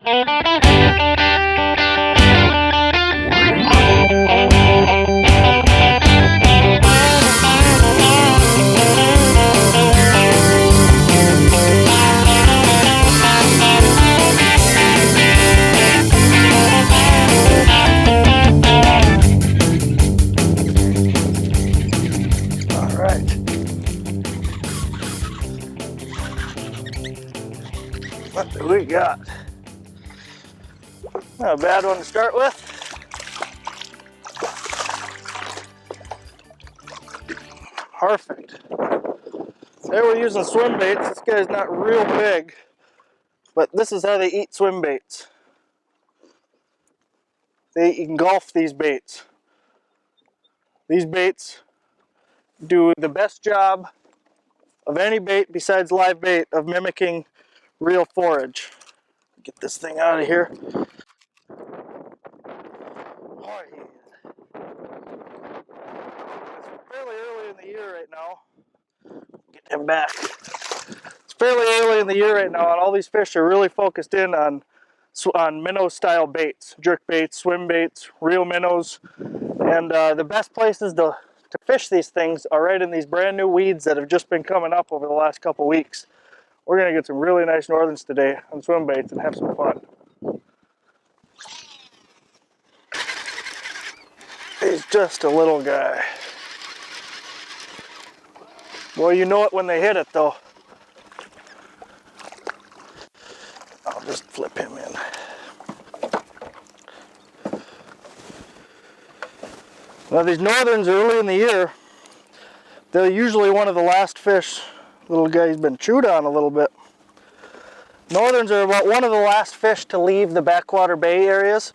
What do we got? Not a bad one to start with. Perfect. There we're using swim baits. This guy's not real big, but this is how they eat swim baits. They engulf these baits. These baits do the best job of any bait besides live bait of mimicking real forage. Get this thing out of here. Oh, yeah. It's fairly early in the year right now. Get him back. It's fairly early in the year right now, and all these fish are really focused in on minnow style baits, jerk baits, swim baits, real minnows. And the best places to fish these things are right in these brand new weeds that have just been coming up over the last couple weeks. We're going to get some really nice northerns today on swim baits and have some fun. He's just a little guy. Well, you know it when they hit it, though. I'll just flip him in. Now, these northerns early in the year, they're usually one of the last fish. Little guy's been chewed on a little bit. Northerns are about one of the last fish to leave the backwater bay areas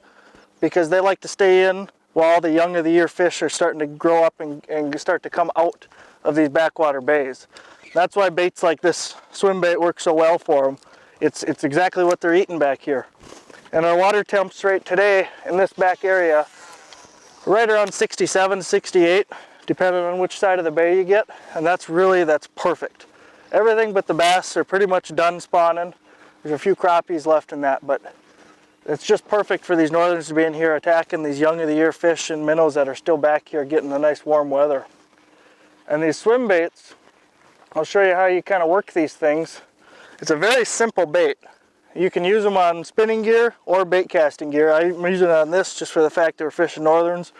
because they like to stay in while the young of the year fish are starting to grow up and start to come out of these backwater bays. That's why baits like this swim bait work so well for them. It's exactly what they're eating back here. And our water temps right today in this back area, right around 67, 68, depending on which side of the bay you get. And that's perfect. Everything but the bass are pretty much done spawning. There's a few crappies left in that, but it's just perfect for these northerns to be in here attacking these young of the year fish and minnows that are still back here getting the nice warm weather. And these swim baits, I'll show you how you kind of work these things. It's a very simple bait. You can use them on spinning gear or bait casting gear. I'm using it on this just for the fact that we're fishing northerns.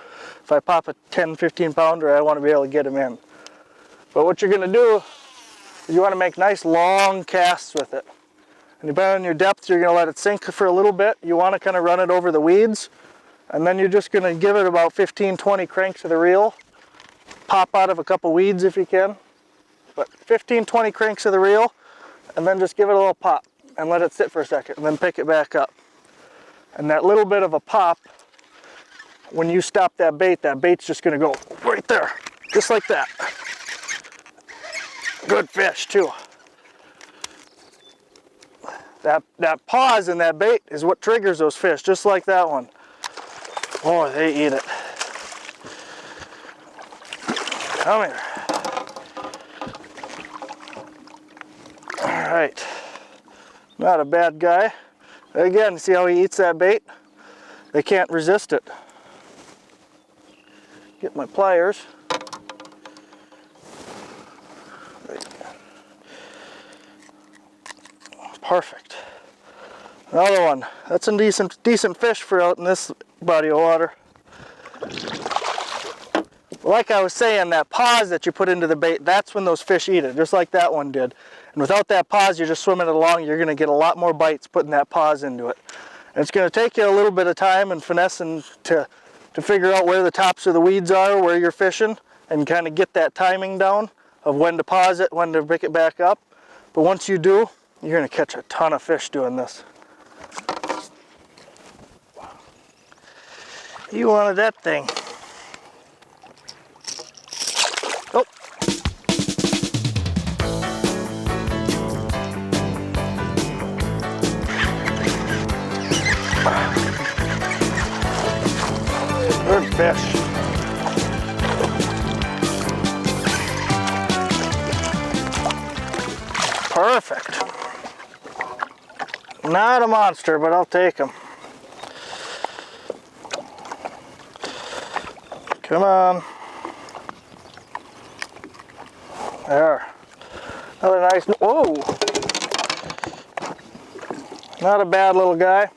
If I pop a 10, 15 pounder, I want to be able to get them in. But what you're going to do is you want to make nice long casts with it. And depending on your depth, you're going to let it sink for a little bit. You want to kind of run it over the weeds. And then you're just going to give it about 15, 20 cranks of the reel. Pop out of a couple weeds if you can. But 15, 20 cranks of the reel. And then just give it a little pop. And let it sit for a second. And then pick it back up. And that little bit of a pop, when you stop that bait's just going to go right there. Just like that. Good fish too. That pause in that bait is what triggers those fish, just like that one. Oh, they eat it. Come here. All right. Not a bad guy. Again, see how he eats that bait? They can't resist it. Get my pliers. Perfect. Another one. That's a decent fish for out in this body of water. Like I was saying, that pause that you put into the bait, that's when those fish eat it, just like that one did. And without that pause, you're just swimming it along, you're going to get a lot more bites putting that pause into it. And it's going to take you a little bit of time and finessing to figure out where the tops of the weeds are, where you're fishing, and kind of get that timing down of when to pause it, when to pick it back up. But once you do, you're going to catch a ton of fish doing this. You wanted that thing. Oh. Good fish. Perfect. Not a monster, but I'll take them. Come on. There. Another nice, whoa. Not a bad little guy.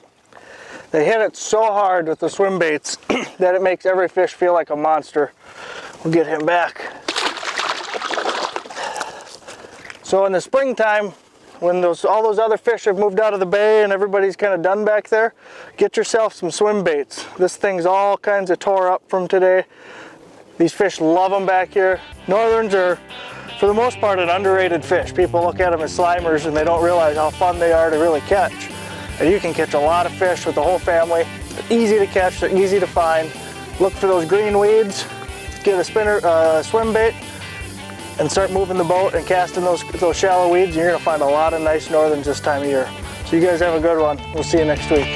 They hit it so hard with the swim baits that it makes every fish feel like a monster. We'll get him back. So in the springtime, when all those other fish have moved out of the bay and everybody's kind of done back there, get yourself some swim baits. This thing's all kinds of tore up from today. These fish love them back here. Northerns are, for the most part, an underrated fish. People look at them as slimers and they don't realize how fun they are to really catch. And you can catch a lot of fish with the whole family. They're easy to catch, they're easy to find. Look for those green weeds, get a swim bait, and start moving the boat and casting those shallow weeds, and you're gonna find a lot of nice northerns this time of year. So you guys have a good one. We'll see you next week.